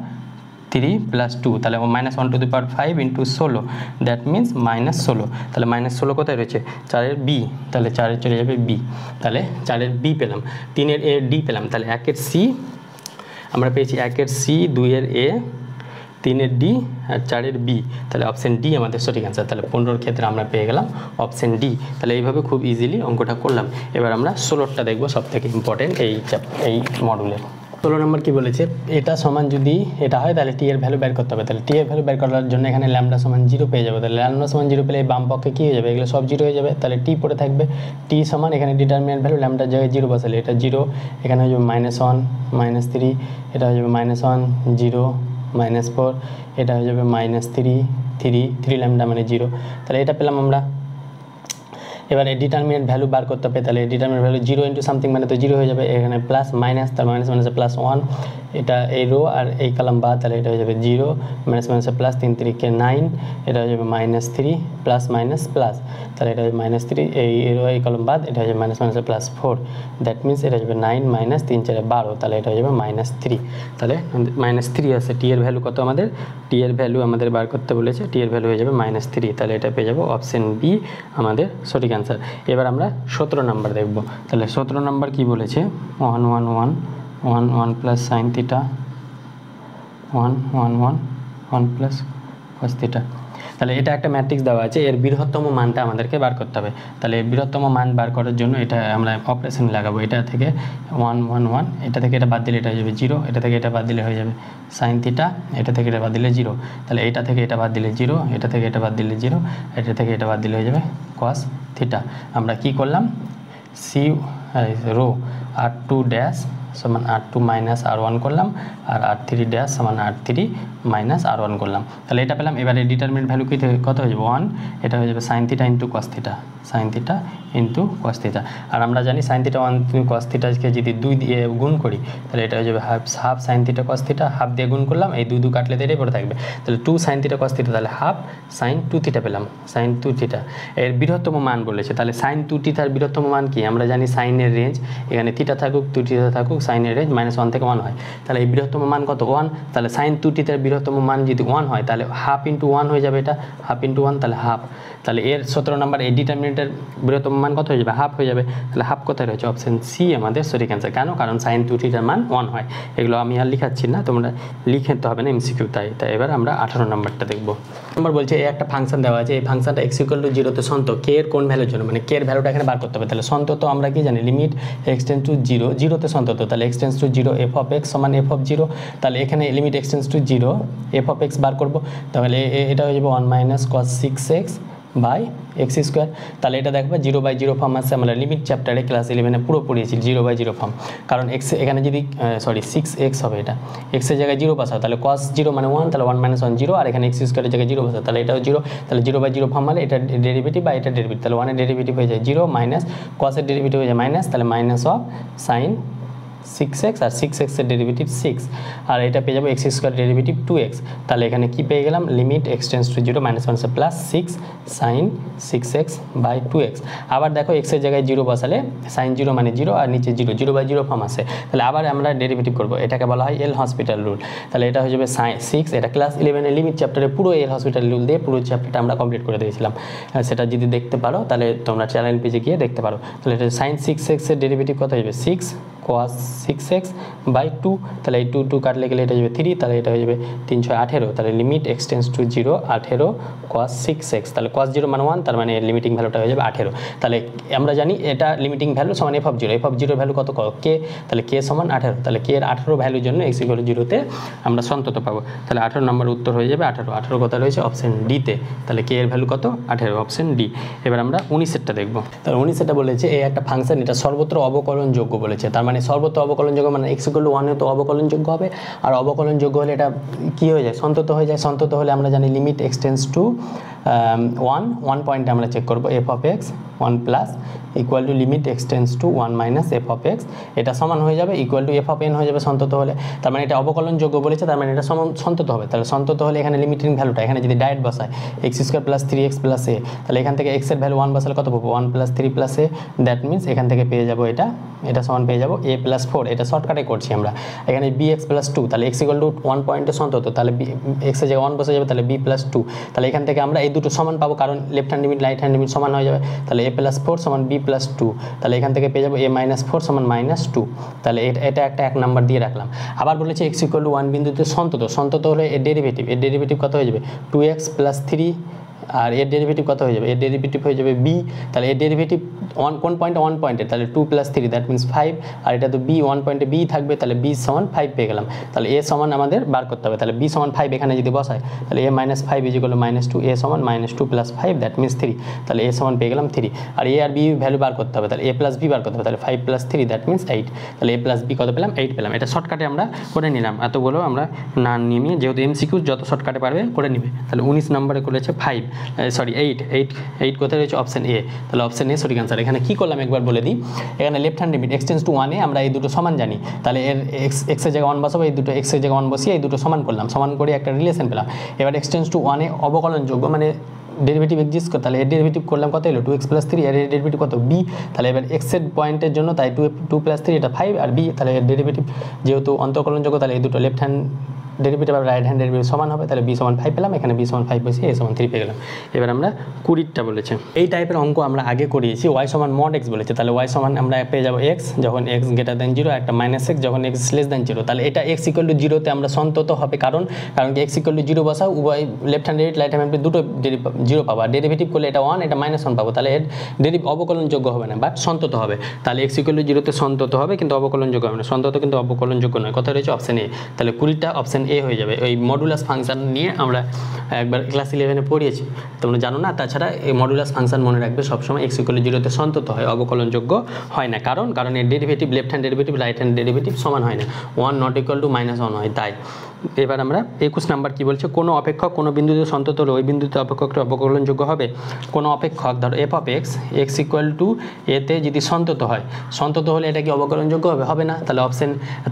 3 + 2, তাহলে -1 two the power 5 × 16, that means -16। তাহলে -16 কোথায় রয়েছে? 4-এর বি, তাহলে 4-এর চলে যাবে বি। তাহলে 4-এর বি পেলাম, 3-এর এ ডি পেলাম, তাহলে 1-এর সি আমরা পেয়েছি, 1-এর সি, 2-এর এ, 3-এর ডি আর 4-এর বি। তাহলে অপশান ডি আমাদের সঠিক অ্যান্সার। তাহলে 15-র ক্ষেত্রে আমরা পেয়ে গেলাম অপশান ডি। তাহলে এইভাবে খুব ইজিলি অঙ্কটা করলাম। এবার আমরা 16টা দেখবো, সবথেকে ইম্পর্টেন্ট এই মডুলের। 16 নম্বর কি বলেছে, এটা সমান যদি এটা হয় তাহলে টি এর ভ্যালু বের করতে হবে। তাহলে টি এর ভ্যালু বের করার জন্য এখানে ল্যামডা সমান 0 পেয়ে যাবে। তাহলে ল্যামডা সমান 0 পেলে বাম পক্ষে কী হয়ে যাবে, এগুলো সব 0 হয়ে যাবে। তাহলে টি পড়ে থাকবে, টি সমান এখানে ডিটারমিনেন্ট ভ্যালু ল্যামডার জায়গায় 0 বসালে এটা 0, এখানে হয়ে যাবে -1 -3, এটা হয়ে যাবে -1 0 -4, এটা হয়ে যাবে -3 ল্যামডা মানে 0। তাহলে এটা পেলাম আমরা। এবার এই ডিটারমিনেন্ট ভ্যালু বার করতে হবে, তাহলে ডিটারমিনেন্ট ভ্যালু 0 × সামথিং মানে তো 0 হয়ে যাবে, এখানে প্লাস মাইনাস, তার মাইনাস মাইনাসে +1, এটা এই রো আর এই কলাম বাদ, তাহলে এটা হয়ে যাবে 0 মাইনাস মাইনাসে প্লাস, 3 3 কে 9, এটা হয়ে যাবে -3 প্লাস মাইনাস প্লাস, তাহলে এটা হয়ে -3, এই রো এই কলাম বাদ, এটা হয়ে যাবে মাইনাস মাইনাসে +4, দ্যাট মিনস এটা হয়ে যাবে 9 - 3 4 12, তাহলে এটা হয়ে যাবে -3। তাহলে -3 আছে। টি এর ভ্যালু কত আমাদের? টি এর ভ্যালু আমাদের বার করতে বলেছে, টি এর ভ্যালু হয়ে যাবে -3, তাহলে এটা পেয়ে যাবো অপশন বি আমাদের সঠিক অ্যান্সার। এবার আমরা 17 নম্বর দেখব। তাহলে 17 নম্বর কি বলেছে, 1 1 1 1 1 plus sine theta 1 1 1 1 plus cos theta. তাহলে এটা একটা ম্যাট্রিক্স দেওয়া আছে, এর বৃহত্তম মানটা আমাদেরকে বার করতে হবে। তাহলে বৃহত্তম মান বার করার জন্য এটা আমরা অপারেশন লাগাবো। এটা থেকে 1 1 1, এটা থেকে এটা বাদ দিলে এটা হয়ে যাবে 0, এটা থেকে এটা বাদ দিলে হয়ে যাবে সাইন থিটা, এটা থেকে এটা বাদ দিলে 0, তাহলে এটা থেকে এটা বাদ দিলে 0, এটা থেকে এটা বাদ দিলে 0, এটা থেকে এটা বাদ দিলে হয়ে যাবে কস থিটা। আমরা কি করলাম, সি রো r2 ড্যাশ সমান r2 মাইনাস r1 করলাম, আর r3 ড্যাশ সমান r3 মাইনাস r1 করলাম। তাহলে এটা পেলাম। এবারে ডিটারমিনেন্ট ভ্যালু কত হয়ে যাবে 1, এটা হয়ে যাবে sine theta into cos theta, sine theta into cos theta. আর আমরা জানি সাইন থিটা 1 কস থিটাকে যদি 2 দিয়ে গুণ করি তাহলে এটা হয়ে যাবে half sine theta cos theta, half দিয়ে গুণ করলাম, এই 2 2 কাটলে এটাই পড়ে থাকবে। তাহলে 2 সাইন থিটা কস থিটা, তাহলে হাফ সাইন 2 থিটা পেলাম, সাইন 2 থিটা। এর বৃহত্তম মান বলেছে, তাহলে সাইন 2 থিটার বৃহত্তম মান কি? আমরা জানি সাইনের রেঞ্জ, এখানে থিটা থাকুক 2 থিটা থাকুক, সাইনের রেঞ্জ -1 থেকে 1 হয়। তাহলে এই বৃহত্তম মান কত? 1। তাহলে সাইন 2 থিটার বৃহত্তম মান যদি 1 হয় তাহলে হাফ ইন্টু 1 হয়ে যাবে, এটা হাফ ইন্টু 1, তাহলে হাফ। তাহলে এর 17 নম্বর এই ডিটারমিনেন্টের বৃহত্তম মান কত হয়ে যাবে? হাফ হয়ে যাবে। তাহলে হাফ কোথায় রয়েছে? অপশন সি আমাদের সঠিক অ্যান্সার। কেন? কারণ সাইন 2 থিটার মান 1 হয়। এগুলো আমি আর লিখাচ্ছি না, তোমরা লিখে তো হবে না, এমসিকিউ তাই। এবার আমরা 18 নম্বরটা দেখব। নম্বর বলছে এই একটা ফাংশন দেওয়া আছে, এই ফাংশনটা x = 0 তে সন্ত, কে এর কোন ভ্যালুর জন্য, মানে কে এর ভ্যালুটা এখানে বার করতে হবে। তাহলে সন্ত তো আমরা কি জানি, লিমিট x → 0, 0 তে সন্ত, তাহলে x → 0 f(x) সমান f(0), তাহলে এখানে লিমিট x → 0 f(x) বার করব। তাহলে এটা হয়ে যাবে 1 - cos 6x x²। তাহলে এটা দেখবে 0/0 ফর্ম আছে, আমরা লিমিট চ্যাপ্টারে ক্লাস 11-এ পুরো পড়িয়েছি 0/0 ফর্ম। কারণ x এখানে যদি 6x হবে, এটা x এর জায়গায় 0 বসাও, তাহলে cos 0 মানে 1, তাহলে 1 - 1 0, আর এখানে x² এর জায়গায় 0 বসাও, তাহলে এটাও 0, তাহলে 0/0 ফর্ম মানে এটা ডেরিভেটিভ বা এটা ডেরিভেটিভ, তাহলে 1 এর ডেরিভেটিভ হয়ে যায় 0 মাইনাস cos এর ডেরিভেটিভ হয়ে যায় মাইনাস, তাহলে minus of sign 6x, R 6x এর ডেরিভেটিভ 6, আর এটা পেয়ে যাবো x² ডেরিভেটিভ 2x। তাহলে এখানে কি পেয়ে গেলাম, লিমিট x → 0 -1 সে প্লাস 6 সাইন 6x/2x। আবার দেখো x এর জায়গায় 0 বসালে সাইন 0 মানে 0, আর নিচে 0, 0/0 ফর্ম আসে। তাহলে আবার আমরা ডেরিভেটিভ করব, এটাকে বলা হয় এল হসপিটাল রুল। তাহলে এটা হয়ে যাবে 6, এটা ক্লাস 11 এর লিমিট চ্যাপ্টারে পুরো এল হসপিটাল রুল দিয়ে পুরো চ্যাপ্টারটা আমরা কমপ্লিট করে দিয়েছিলাম। সেটা যদি দেখতে পারো তাহলে তোমরা চ্যানেল পেজে গিয়ে দেখতে পারো। তাহলে এটা সাইন 6x এর ডেরিভেটিভ কত হয়ে যাবে 6 cos 6x/2, তাহলে এই 2 2 কাটলে গেলে এটা হয়ে যাবে 3, তাহলে এটা হয়ে যাবে 3 6 18, তাহলে লিমিট x → 0 18 cos 6x, তাহলে cos 0 মানে 1, তার মানে এর লিমিটিং ভ্যালুটা হয়ে যাবে 18। তাহলে আমরা জানি এটা লিমিটিং ভ্যালু সমান f(0), f(0) ভ্যালু কত k, তাহলে k সমান 18, তাহলে k এর 18 ভ্যালুর জন্য x = 0 তে আমরা সন্তত পাবো। তাহলে 18 নম্বর উত্তর হয়ে যাবে 18 কথা রয়েছে অপশন ডি তে। তাহলে k এর ভ্যালু কত? 18, অপশন ডি। এবার আমরা 19-এরটা দেখব। তাহলে 19-এটা বলেছে এই একটা ফাংশন, এটা সর্বত্র অবকলনযোগ্য বলেছে, তার মানে সর্বত্র অবকলনযোগ্য মানে x = 1 এ তো অবকলনযোগ্য হবে, আর অবকলনযোগ্য হলে এটা কি হয়ে যায়? সন্তত হয়ে যায়। সন্তত হলে আমরা জানি লিমিট x → ওয়ান পয়েন্টে আমরা চেক করবো F of x 1 plus equal to limit x tends to 1 minus F of x, এটা সমান হয়ে যাবে equal to F of N হয়ে যাবে সন্তত হলে। তার মানে এটা অবকলনযোগ্য বলেছে, তার মানে এটা সন্তত হবে। তাহলে সন্তত হলে এখানে লিমিটিং ভ্যালুটা এখানে যদি ডাইরেক্ট বসায় x square plus 3x plus a, তাহলে এখান থেকে এক্সের ভ্যালু 1 বসালে কত পাবো 1 plus 3 plus A, that means এখান থেকে পেয়ে যাবো এটা সমান পেয়ে যাবো a প্লাস 4, এটা শর্টকাটে করছি আমরা। এখানে bx প্লাস 2, তাহলে x ইকুয়াল টু 1 পয়েন্টে সন্তত, তাহলে x এর জায়গায় 1 বসে যাবে, তাহলে b প্লাস 2, তাহলে এখান থেকে আমরা এই দুটো সমান পাবো কারণ left hand limit right hand limit সমান হয়ে যাবে। তাহলে a প্লাস 4 সমান b প্লাস 2, তাহলে এখান থেকে পেয়ে যাবো a মাইনাস 4 সমান মাইনাস 2, তাহলে এটা একটা 1 নাম্বার দিয়ে রাখলাম। আবার বলেছে x ইকুয়াল টু 1 বিন্দুতে সন্তত হলে এর ডেরিভেটিভ কত হয়ে যাবে 2x প্লাস 3, আর এর ডেরিভেটিভ কত হয়ে যাবে এর ডেরিভেটিভ হয়ে যাবে b, তাহলে এর ডেরিভেটিভ কোন পয়েন্টে 1 পয়েন্টে, তাহলে 2 প্লাস 3 দ্যাট মিনস 5, আর এটা তো b 1 পয়েন্টে b থাকবে, তাহলে b সমান 5 পেয়ে গেলাম। তাহলে a সমান আমাদের বার করতে হবে, তাহলে b সমান 5 এখানে যদি বসাই তাহলে a minus 5 is equal to minus 2, a সমান মাইনাস 2 প্লাস 5 দ্যাট মিনস 3, তাহলে a সমান পেয়ে গেলাম 3, আর a আর b ভ্যালু বার করতে হবে, তাহলে a প্লাস b বার করতে হবে, তাহলে 5 প্লাস 3 দ্যাট মিনস 8, তাহলে a প্লাস b কত পেলাম 8 পেলাম। এটা শর্টকাটে আমরা করে নিলাম, এতগুলো আমরা না নিয়ে যেহেতু এমসিকিউ যত শর্টকাটে পারবে করে নিবে। তাহলে 19 নম্বরে করেছে 8 কোথায় রয়েছে অপশন এ, তাহলে অপশন এ সঠিক অ্যান্সার। এখানে কী করলাম একবার বলে দিই, এখানে left hand limit x tends to 1 এ আমরা এই দুটো সমান জানি, তাহলে এর এক্সের জায়গায় 1 বসাবো, এই দুটো এক্সের জায়গায় 1 বসিয়ে এই দুটো সমান করলাম, সমান করে একটা রিলেশন পেলাম। এবার এক্স টেন্স টু 1 এ অবকলনযোগ্য মানে ডেরিভেটিভ এক্সিস্ট করে, তাহলে এর ডেরিভেটিভ করলাম কত এলো 2x প্লাস 3, এর ডেরিভেটিভ কত b, তাহলে এবার x এর পয়েন্টের জন্য তাই 2 প্লাস 3 এটা 5 আর b, তাহলে এর ডেরিভেটিভ যেহেতু অন্তঃকলনযোগ্য তাহলে এই দুটো লেফট হ্যান্ড ডেরিভেটিভ আর রাইট হ্যান্ড ডেরিভেটিভ সমান হবে, তাহলে b সমান 5 পেলাম, এখানে b সমান 5 বসিয়ে a সমান 3 পেয়ে গেলাম। এবার আমরা 20টা বলেছে এই টাইপের অঙ্ক আমরা আগে করিয়েছি, y সমান মড x বলেছে, তাহলে y সমান আমরা পেয়ে যাবো x যখন x গ্রেটার দেন 0, একটা মাইনাস x যখন x লেস দেন 0, তাহলে এটা x ইকুয়াল টু 0 তে আমরা সন্তত হবে কারণ কি x ইকুয়াল টু 0 বসাও উভয় লেফট হ্যান্ড রাইট হ্যান্ড দুটো 0 পাবো, ডেরিভেটিভ করলে এটা 1 এটা মাইনাস 1 পাবো, তাহলে এর ডেরিভেটিভ অবকলনযোগ্য হবে না বাট সন্তত হবে, তাহলে x ইকুয়াল টু 0 তে সন্তত হবে কিন্তু অবকলনযোগ্য হবে না, সন্তত কিন্তু অবকলনযোগ্য নয়, কথা রয়েছে অপশন এ, তাহলে 20টা অপশন এ হয়ে যাবে। ওই মডুলাস ফাংশন নিয়ে আমরা একবার ক্লাস 11-এ পড়িয়েছি, তোমরা জানো না, তাছাড়া এই মডুলাস ফাংশন মনে রাখবে সবসময় x ইকুয়াল টু 0 তে সন্তত হয়, অবকলনযোগ্য হয় না, কারণ এর derivative left hand derivative right hand derivative সমান হয় না, 1 নট ইকুয়াল টু -1 হয় তাই। এবার আমরা 21 নাম্বার কি বলছে, কোনো অপেক্ষক কোনো বিন্দুতে সন্তত হলে ওই বিন্দুতে অপেক্ষকটা অবকলনযোগ্য হবে। কোনো অপেক্ষক ধরো F of x equal to এতে যদি সন্তত হয়, সন্তত হলে এটা কি অবকলনযোগ্য হবে না,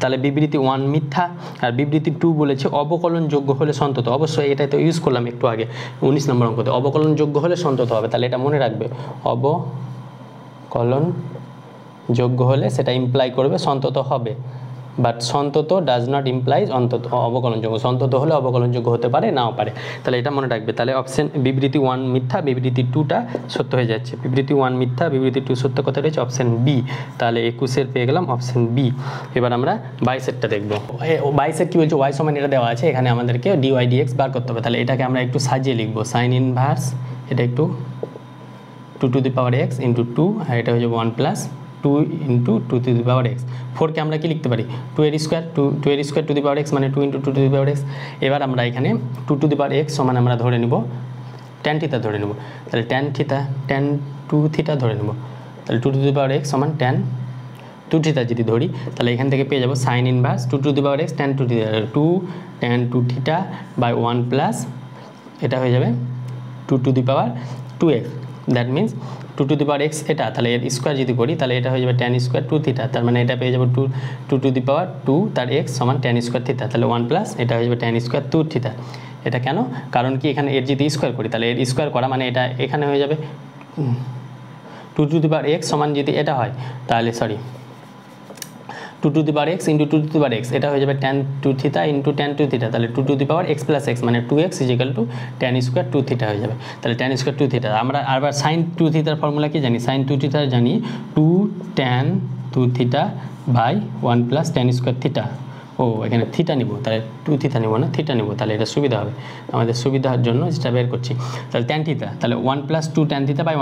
তাহলে বিবৃতি 1 মিথ্যা আর বিবৃতি 2 বলেছে অবকলনযোগ্য হলে সন্তত, অবশ্যই এটা তো ইউজ করলাম একটু আগে 19 নম্বর অঙ্কতে, অবকলনযোগ্য হলে সন্তত হবে, তাহলে এটা মনে রাখবে, অবকলনযোগ্য হলে সেটা ইমপ্লাই করবে সন্তত হবে, বাট সন্তত ডাজ নট ইমপ্লাইজ অবকলনযোগ্য, সন্তত হলে অবকলনযোগ্য হতে পারে নাও পারে, তাহলে এটা মনে রাখবে। তাহলে অপশন বিবৃতি 1 মিথ্যা বিবৃতি 2টা সত্য হয়ে যাচ্ছে, বিবৃতি 1 মিথ্যা বিবৃতি 2 সত্য, কথা রয়েছে অপশন বি, তাহলে 21-এর পেয়ে গেলাম অপশন বি। এবার আমরা 22-এরটা দেখবো, 22-এর কি বলছে y সমান এটা দেওয়া আছে, এখানে আমাদেরকে dy dx বার করতে হবে, তাহলে এটাকে আমরা একটু সাজিয়ে লিখবো, সাইন ইনভার্স এটা একটু 2 to the power x into 2, আর এটা হয়ে যাবে 1 plus 2 into 2 to the power x, 4কে আমরা কি লিখতে পারি 2 এর স্কোয়ার, 2 এর square two the power x মানে 2 into 2 to the power x। এবার আমরা এখানে 2 টু দি পাওয়ার x সমান আমরা ধরে নেব tan থিটা ধরে নেব, তাহলে tan 2 থিটা ধরে নেব, তাহলে 2 টু দি পাওয়ার x সমান tan 2 থিটা যদি ধরি, তাহলে এখান থেকে পেয়ে যাবো sine inverse 2 to the power x tan 2 theta, 2 tan 2 theta by 1 plus এটা হয়ে যাবে 2 to the power 2x, that means 2 to the power x এটা, তাহলে এর স্কোয়ার যদি করি তাহলে এটা হয়ে যাবে tan স্কোয়ার 2 থিটা, তার মানে এটা পেয়ে যাবো 2 টু দি পাওয়ার 2 তার x সমান tan স্কোয়ার থিটা, তাহলে 1 প্লাস এটা হয়ে যাবে tan স্কোয়ার 2 থিটা। এটা কেন, কারণ কি এখানে এর যদি স্কোয়ার করি তাহলে এর স্কোয়ার করা মানে এটা এখানে হয়ে যাবে 2 টু দি পাওয়ার x সমান যদি এটা হয় তাহলে 2 to the power x into 2 to the power x এটা হয়ে যাবে tan 2 theta into tan 2 theta, তাহলে 2 to the power x plus x মানে 2x equal to tan square 2 theta হয়ে যাবে, তাহলে tan স্কোয়ার 2 থিটা। আমরা আবার সাইন 2 থিটার ফর্মুলা কি জানি, সাইন 2 থিটা জানি 2 tan 2 theta by 1 plus tan square theta, এখানে থিটা নিব, তাহলে 2 থিটা নিব না থিটা নিব, তাহলে এটা সুবিধা হবে, আমাদের সুবিধার জন্য যেটা বের করছি, তাহলে tan থিটা, তাহলে 1 plus 2 tan theta by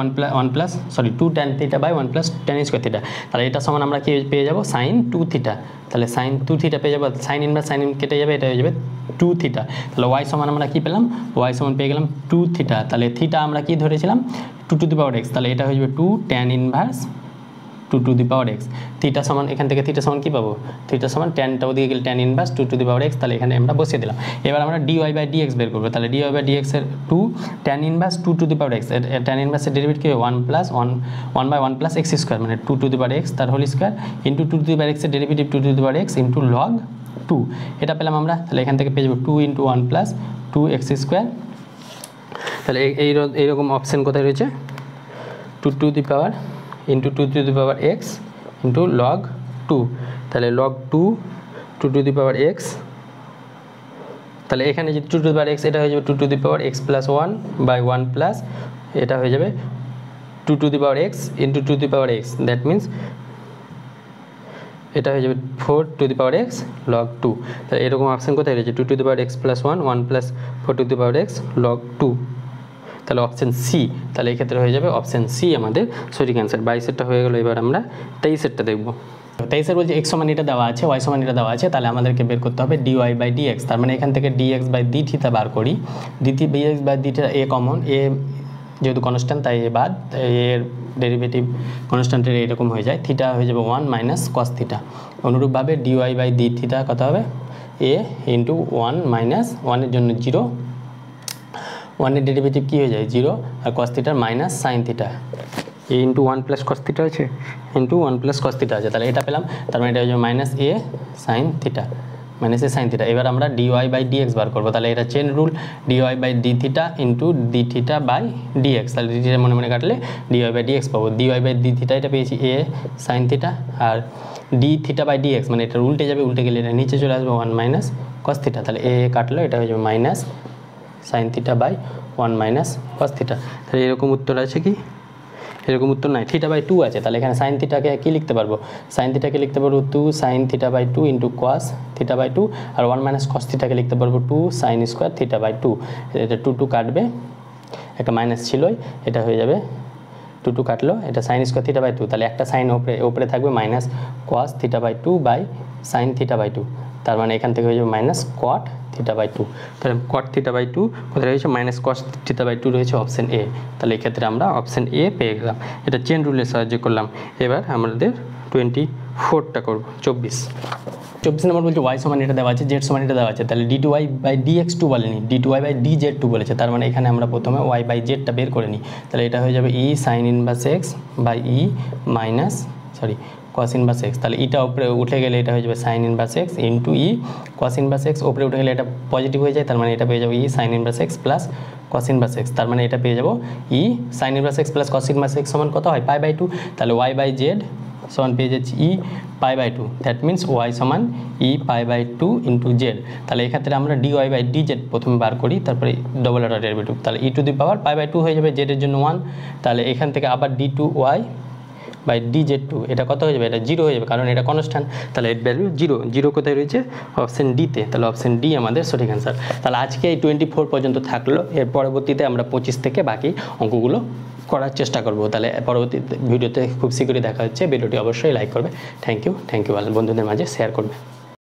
2 tan theta by 1 plus tan square theta, তাহলে এটা সমান আমরা কি পেয়ে যাব সাইন 2 থিটা, তাহলে সাইন 2 থিটা পেয়ে যাবো, সাইন ইনভার্স সাইন কেটে যাবে, এটা হয়ে যাবে 2 থিটা, তাহলে y সমান আমরা কি পেলাম, y সমান পেয়ে গেলাম 2 থিটা, তাহলে থিটা আমরা কি ধরেছিলাম 2 টু দি পাওয়ার x, তাহলে এটা হয়ে যাবে 2 tan inverse 2 to the power x. Theta সমান এখান থেকে থিটা সমান কী পাবো, থিটা সমান ট্যানটা ওদিকে গেলে tan inverse 2 to the power x, তাহলে এখানে আমরা বসিয়ে দিলাম। এবার আমরা ডিওয়াই বাই ডিএক্স বের করবো, তাহলে ডিওয়াই বাই ডিএক্স এর 2 tan inverse 2 to the power x, tan ইনভার্সের ডেরিভেটিভ কি 1 বাই 1 প্লাস এক্স স্কোয়ার, মানে 2 টু দি পাওয়ার এক্স তার whole square into 2 to the power এক্সের derivative 2 to the power x into log 2, এটা পেলাম আমরা। তাহলে এখান থেকে পেয়ে যাবো 2 ইন্টু 1 প্লাস 2 এক্স স্কোয়ার। তাহলে এইরকম অপশান কোথায় রয়েছে, 2 to the power into 2 to the power x into log 2, তাহলে log 2 2 to the power x, তাহলে এখানে যদি 2 টু দি পাওয়ার এক্স এটা হয়ে যাবে 2 to the power x plus 1 by 1 plus এটা হয়ে যাবে 2 to the power x into 2 to the power x, that means এটা হয়ে যাবে 4 to the power x log 2। তাহলে এরকম অপশান কোথায় রয়েছে, 2 to the power x plus 1 plus 4 to the power x log 2, তাহলে অপশান সি। তাহলে এক্ষেত্রে হয়ে যাবে অপশান সি আমাদের সঠিক অ্যান্সার। 22-এরটা হয়ে গেল, এবার আমরা 23-এরটা দেখবো। 23-এর বলছে এক্স সমান এটা দেওয়া আছে, ওয়াই সমান এটা দেওয়া আছে, তাহলে আমাদেরকে বের করতে হবে ডিওয়াই বাই ডিএক্স। তার মানে এখান থেকে ডিএক্স বাই ডি থিটা বার করি, dx by d theta a common, a যেহেতু কনস্ট্যান্ট তাই এ বাদ, এর ডেরিভেটিভ কনস্ট্যান্টের এরকম হয়ে যায়, থিটা হয়ে যাবে 1 মাইনাস কস থিটা। অনুরূপভাবে ডিওয়াই বাই ডি থিটা কত হবে, এ ইন্টু 1 মাইনাস 1-এর জন্য 0, 1-এর ডেরিভেটিভ কী হয়ে যায় 0, আর কস থিটার minus sine theta, a into 1 plus cos theta আছে ইন্টু 1 প্লাস কস থিটা আছে, তাহলে এটা পেলাম। তার মানে এটা হয়ে যাবে minus a sine theta, minus a sine theta. এবার আমরা ডিওয়াই বাই ডিএক্স বার করবো, তাহলে এটা chain rule, dy by d theta into d theta by dx, তাহলে ডি থিটা মনে মনে কাটলে ডিওয়াই বাই ডিএক্স পাবো। ডিওয়াই বাই ডি থিটা এটা পেয়েছি এ সাইন থিটা, আর ডি থিটা বাই ডিএক্স মানে এটা উল্টে যাবে, উল্টে গেলে এটা নিচে চলে আসবে 1 মাইনাস কস থিটা, তাহলে এ কাটলো এটা হয়ে যাবে minus sine theta by 1 minus cos theta. তাহলে এরকম উত্তর আছে কি, এরকম উত্তর নাই, থিটা বাই 2 আছে, তাহলে এখানে সাইন থিটাকে কী লিখতে পারবো, সাইন থিটাকে লিখতে পারবো 2 sine theta by 2 into cos theta by 2, আর 1 মাইনাস কস থিটাকে লিখতে পারবো 2 সাইন স্কোয়ার থিটা বাই 2, এটা 2 কাটবে, একটা মাইনাস ছিলই, এটা হয়ে যাবে 2 কাটলো, এটা সাইন স্কোয়ার থিটা বাই 2, তাহলে একটা সাইন ওপরে থাকবে minus cos theta by 2 by sine theta by 2, তার মানে এখান থেকে হয়ে যাবে মাইনাস কট থিটা বাই 2, তাহলে কট থিটা বাই 2 কোথায় রয়েছে, মাইনাস কস থিটা বাই 2 রয়েছে অপশান এ, তাহলে এক্ষেত্রে আমরা অপশান এ পেয়ে গেলাম। এটা চেন রুলের সাহায্যে করলাম। এবার আমাদের 24টা করবো, 24 নম্বর বলছে ওয়াই সমান এটা দেওয়া আছে, জেড সমান এটা দেওয়া আছে, তাহলে d two y by d x two বলেনি, d two y by d z two বলেছে, তার মানে এখানে আমরা প্রথমে ওয়াই বাই জেডটা বের করে নিই, তাহলে এটা হয়ে যাবে e sine inverse x by e minus cos inverse x, তাহলে ইটা উপরে উঠে গেলে এটা হয়ে যাবে sine inverse x into e cos inverse x, উপরে উঠে গেলে এটা পজিটিভ হয়ে যায়, তার মানে এটা পেয়ে যাবো e sine inverse x plus cos inverse x, তার মানে এটা পেয়ে যাবো e sine inverse x plus cos inverse x সমান কত হয়, পাই বাই 2, তাহলে ওয়াই বাই জেড সমান পেয়ে যাচ্ছি e pi by 2, that means y সমান e pi by 2 into z. তাহলে এক্ষেত্রে আমরা d y by d z প্রথমে বার করি, তারপরে ডবল অর্ডার ডেরিভেটিভ, তাহলে ই two the power pi by 2 হয়ে যাবে, জেডের জন্য 1, তাহলে এখান থেকে আবার d two y by d z 2 এটা কত হয়ে যাবে, এটা 0 হয়ে যাবে, কারণ এটা কনস্ট্যান্ট, তাহলে এর ভ্যালু 0, 0 কোথায় রয়েছে অপশান ডিতে, তাহলে অপশান ডি আমাদের সঠিক অ্যান্সার। তাহলে আজকে এই 24 পর্যন্ত থাকলো, এর পরবর্তীতে আমরা 25 থেকে বাকি অঙ্কগুলো করার চেষ্টা করব। তাহলে পরবর্তী ভিডিওতে খুব শীঘ্রই দেখা হচ্ছে, ভিডিওটি অবশ্যই লাইক করবে। থ্যাংক ইউ বন্ধুদের মাঝে শেয়ার করবে।